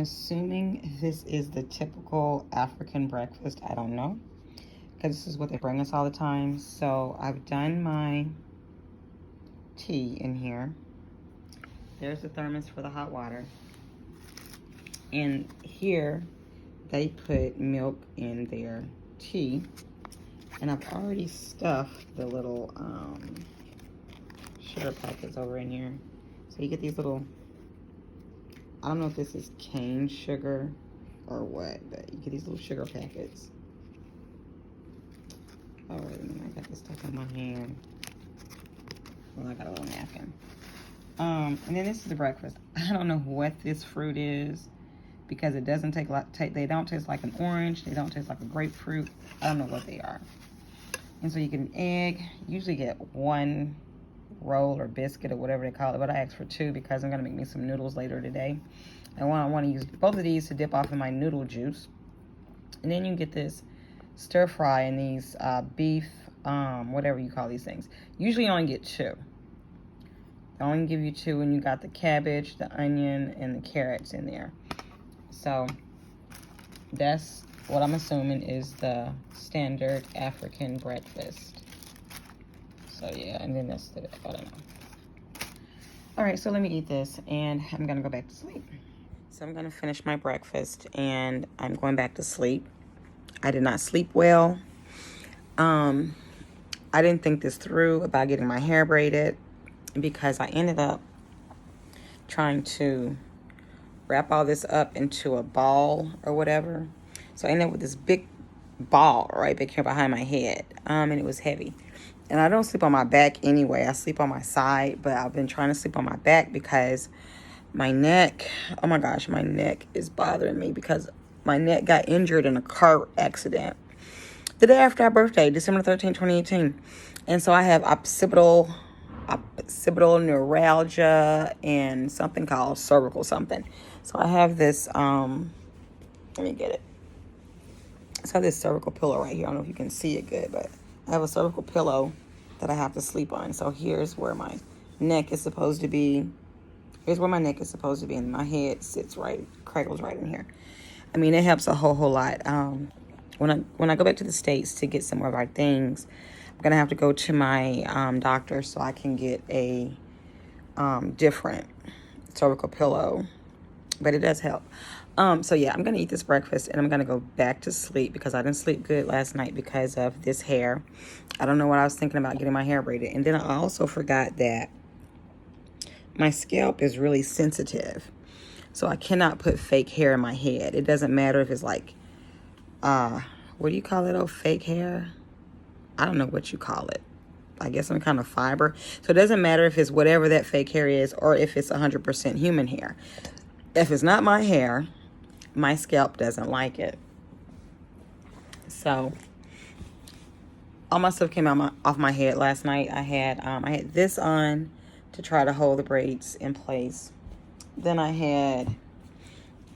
assuming this is the typical African breakfast. I don't know, because this is what they bring us all the time. So I've done my tea in here. There's the thermos for the hot water. And here they put milk in their tea. And I've already stuffed the little sugar packets over in here. So you get these little, I don't know if this is cane sugar or what, but you get these little sugar packets. Oh, wait a minute, I got this stuff on my hand. Well, I got a little napkin. And then this is the breakfast. I don't know what this fruit is because it doesn't they don't taste like an orange. They don't taste like a grapefruit. I don't know what they are. And so you get an egg. Usually get one roll or biscuit or whatever they call it, but I asked for 2 because I'm gonna make me some noodles later today. I want to use both of these to dip off in my noodle juice. And then you get this stir fry and these beef, whatever you call these things. Usually you only get 2. They only give you 2, and you got the cabbage, the onion, and the carrots in there. So that's what I'm assuming is the standard African breakfast. So yeah, and then that's the, I don't know. All right, so let me eat this, and I'm gonna go back to sleep. So I'm gonna finish my breakfast, and I'm going back to sleep. I did not sleep well. I didn't think this through about getting my hair braided because I ended up trying to wrap all this up into a ball or whatever. So I ended up with this big ball right back here behind my head, and it was heavy. And I don't sleep on my back anyway. I sleep on my side, but I've been trying to sleep on my back because my neck, oh my gosh, my neck is bothering me because my neck got injured in a car accident the day after our birthday, December 13, 2018. And so I have occipital neuralgia and something called cervical something. So I have this, let me get it. So I have this cervical pillow right here. I don't know if you can see it good, but I have a cervical pillow that I have to sleep on. So here's where my neck is supposed to be. Here's where my neck is supposed to be, and my head sits right, cradles right in here. I mean, it helps a whole lot. When I go back to the States to get some more of our things, I'm gonna have to go to my doctor so I can get a different cervical pillow, but it does help. So yeah, I'm gonna eat this breakfast and I'm gonna go back to sleep because I didn't sleep good last night because of this hair. I don't know what I was thinking about getting my hair braided, and then I also forgot that my scalp is really sensitive, so I cannot put fake hair in my head. It doesn't matter if it's like, what do you call it? Oh, fake hair? I don't know what you call it. I guess some kind of fiber. So it doesn't matter if it's whatever that fake hair is or if it's 100% human hair. If it's not my hair, my scalp doesn't like it. So all my stuff came out off my head last night. I had this on to try to hold the braids in place. Then I had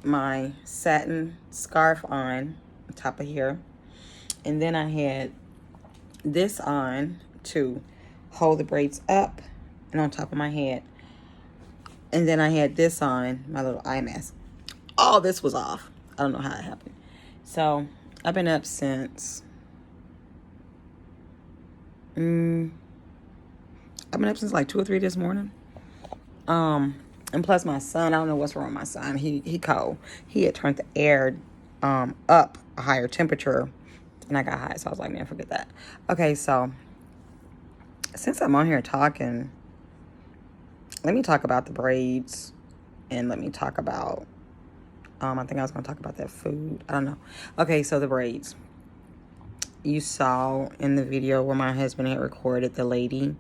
my satin scarf on top of here. And then I had this on to hold the braids up and on top of my head. And then I had this on, my little eye mask. All this was off. I don't know how it happened. So I've been up since like 2 or 3 this morning. And plus my son, I don't know what's wrong with my son. He cold. He had turned the air up a higher temperature, and I got high. So I was like, man, forget that. Okay, so since I'm on here talking, let me talk about the braids, and let me talk about, I think I was going to talk about that food. I don't know. Okay, so the braids. You saw in the video where my husband had recorded the lady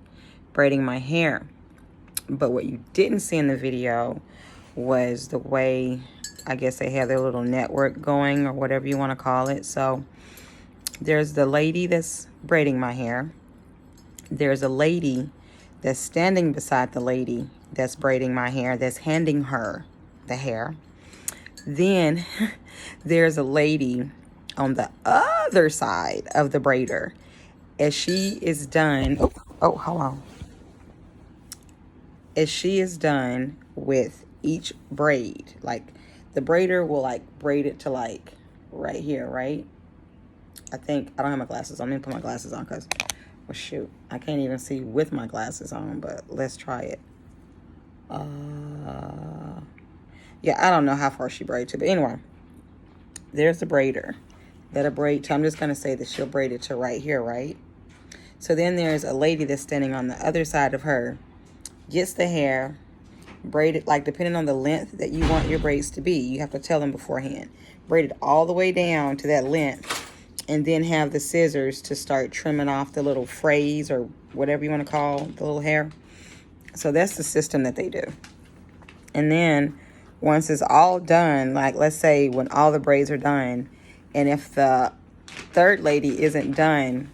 braiding my hair. But what you didn't see in the video was the way, I guess they have their little network going or whatever you want to call it. So there's the lady that's braiding my hair. There's a lady that's standing beside the lady that's braiding my hair, that's handing her the hair. Then there's a lady on the other side of the braider. As she is done, hold on. As she is done with each braid, like the braider will like braid it to like right here, right? I think, I don't have my glasses on. Let me put my glasses on because, well, shoot, I can't even see with my glasses on, but let's try it. Yeah, I don't know how far she braided to, but anyway, there's the braider that'll braid to. I'm just going to say that she'll braid it to right here, right? So then there's a lady that's standing on the other side of her, gets the hair, braid it, like depending on the length that you want your braids to be, you have to tell them beforehand. Braid it all the way down to that length, and then have the scissors to start trimming off the little frays or whatever you want to call the little hair. So that's the system that they do. And then once it's all done, like let's say when all the braids are done, and if the third lady isn't done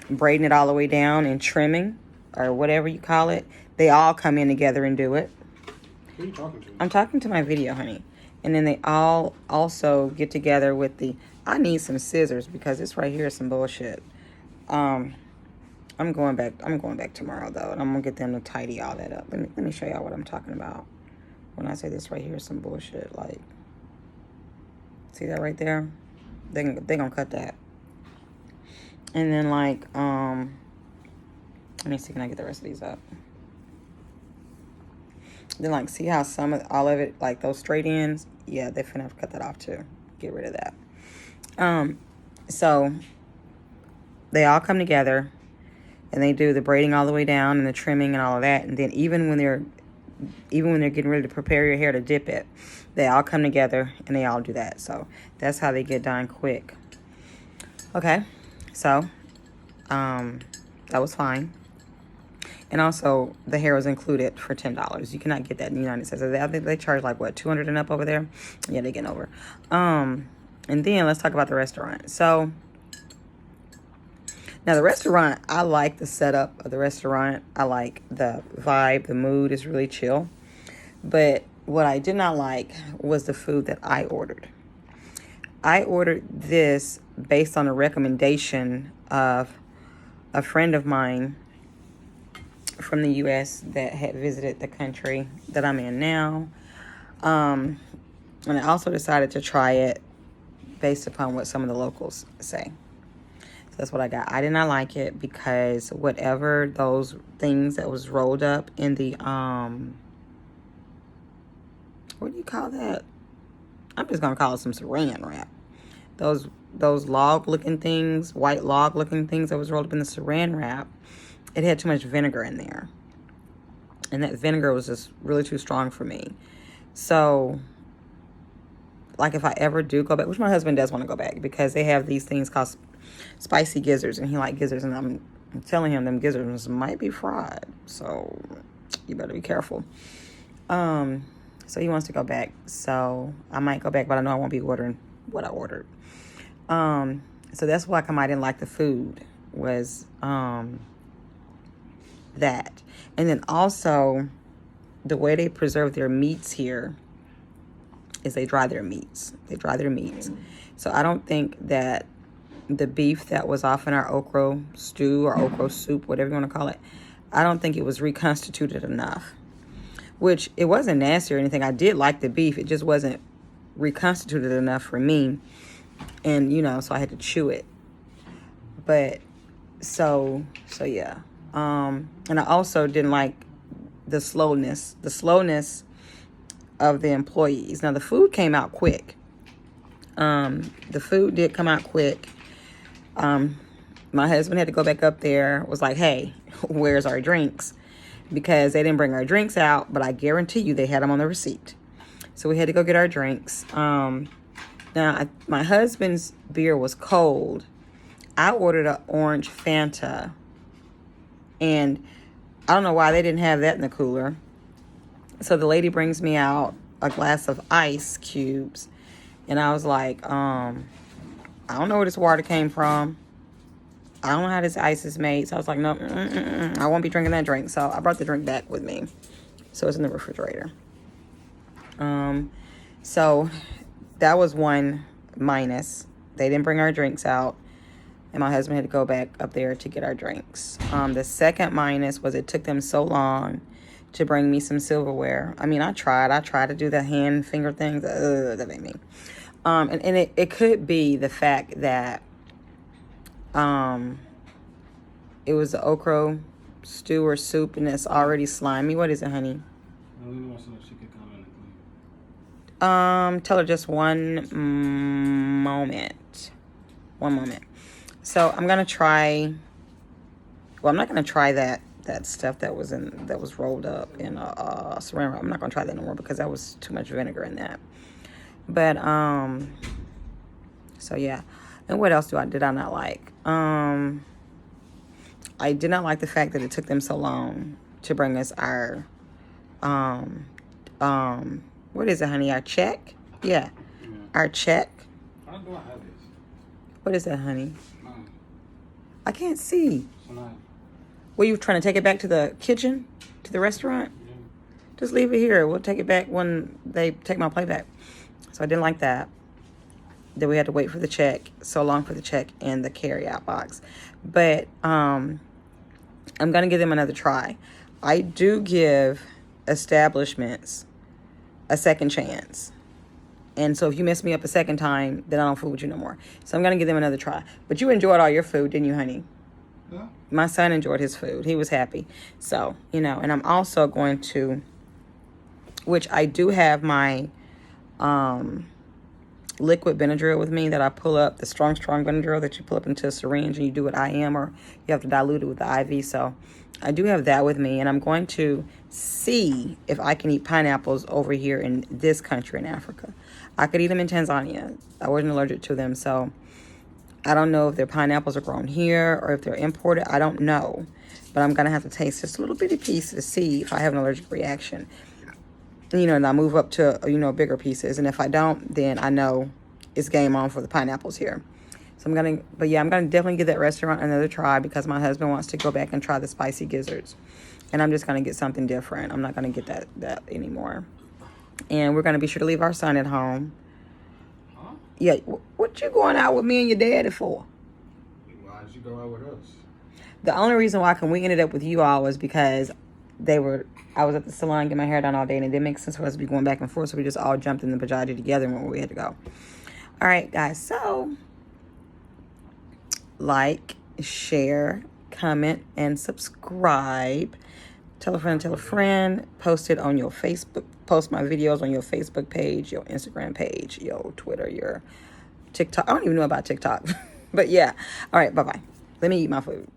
braiding it all the way down and trimming or whatever you call it, they all come in together and do it. Who are you talking to? I'm talking to my video, honey. And then they all also get together with the, I need some scissors because this right here is some bullshit. I'm going back tomorrow though, and I'm gonna get them to tidy all that up. Let me show y'all what I'm talking about. When I say this right here is some bullshit, like, see that right there? They gonna cut that. And then like, let me see, can I get the rest of these up? Then like, see how all of it, like those straight ends, yeah, they're finna have to cut that off too. Get rid of that. So they all come together and they do the braiding all the way down and the trimming and all of that. And then even when they're getting ready to prepare your hair to dip it, they all come together and they all do that. So that's how they get done quick. Okay, so that was fine. And also the hair was included for $10. You cannot get that in the United States. They charge like what, 200 and up over there? Yeah, they getting over. And then let's talk about the restaurant. So now the restaurant, I like the setup of the restaurant. I like the vibe. The mood is really chill. But what I did not like was the food that I ordered. I ordered this based on a recommendation of a friend of mine from the U.S. that had visited the country that I'm in now. And I also decided to try it based upon what some of the locals say. So that's what I got. I did not like it because whatever those things that was rolled up in the, what do you call that? I'm just going to call it some saran wrap. Those log-looking things, white log-looking things that was rolled up in the saran wrap, it had too much vinegar in there. And that vinegar was just really too strong for me. So, like if I ever do go back, which my husband does want to go back because they have these things called spicy gizzards, and he likes gizzards, and I'm telling him them gizzards might be fried. So, you better be careful. So he wants to go back. So, I might go back, but I know I won't be ordering what I ordered. So that's why I didn't like the food was that. And then also the way they preserve their meats here is they dry their meats. So I don't think that the beef that was off in our okra stew or okra soup, whatever you want to call it, I don't think it was reconstituted enough. Which it wasn't nasty or anything. I did like the beef. It just wasn't reconstituted enough for me. And, so I had to chew it. But, so yeah. And I also didn't like the slowness of the employees. Now, the food came out quick. The food did come out quick. My husband had to go back up there, was like, hey, where's our drinks? Because they didn't bring our drinks out, but I guarantee you they had them on the receipt. So we had to go get our drinks. Now, my husband's beer was cold. I ordered an orange Fanta. And I don't know why they didn't have that in the cooler. So the lady brings me out a glass of ice cubes. And I was like, I don't know where this water came from. I don't know how this ice is made. So I was like, no, I won't be drinking that drink. So I brought the drink back with me. So it's in the refrigerator. So that was one minus. They didn't bring our drinks out. And my husband had to go back up there to get our drinks. The second minus was it took them so long to bring me some silverware. I mean, I tried to do the hand finger things. That made me. And it could be the fact that it was the okra stew or soup and it's already slimy. What is it, honey? Tell her just one moment. One moment. So I'm gonna try. Well, I'm not gonna try that stuff that was rolled up in saran wrap. I'm not gonna try that no more because that was too much vinegar in that. But so yeah. And what else did I not like? I did not like the fact that it took them so long to bring us our what is it, honey? Our check? Yeah. Our check. How do I have this? What is that, honey? I can't see. So Were you trying to take it back to the kitchen? To the restaurant? yeah. Just leave it here. We'll take it back when they take my plate back. So I didn't like that. That we had to wait for the check. So long for the check and the carry-out box. But I'm going to give them another try. I do give establishments a second chance. And so if you mess me up a second time, then I don't fool with you no more. So I'm going to give them another try. But you enjoyed all your food, didn't you, honey? Yeah. My son enjoyed his food. He was happy. So, and I'm also going to, which I do have my liquid Benadryl with me that I pull up, the strong Benadryl that you pull up into a syringe and you do what I am, or you have to dilute it with the IV. So I do have that with me, and I'm going to see if I can eat pineapples over here in this country in Africa. I could eat them in Tanzania. I wasn't allergic to them, so I don't know if their pineapples are grown here or if they're imported. I don't know, but I'm going to have to taste just a little bitty piece to see if I have an allergic reaction. And I move up to, bigger pieces. And if I don't, then I know it's game on for the pineapples here. So I'm going to definitely give that restaurant another try because my husband wants to go back and try the spicy gizzards. And I'm just going to get something different. I'm not going to get that anymore. And we're going to be sure to leave our son at home. Huh? Yeah, what you going out with me and your daddy for? Why did you go out with us? The only reason why we ended up with you all was because I was at the salon getting my hair done all day, and it didn't make sense for us to be going back and forth, so we just all jumped in the Bajaj together and went where we had to go. All right, guys, so like, share, comment, and subscribe. Tell a friend, post it on your Facebook, post my videos on your Facebook page, your Instagram page, your Twitter, your TikTok. I don't even know about TikTok, but yeah. All right, bye-bye. Let me eat my food.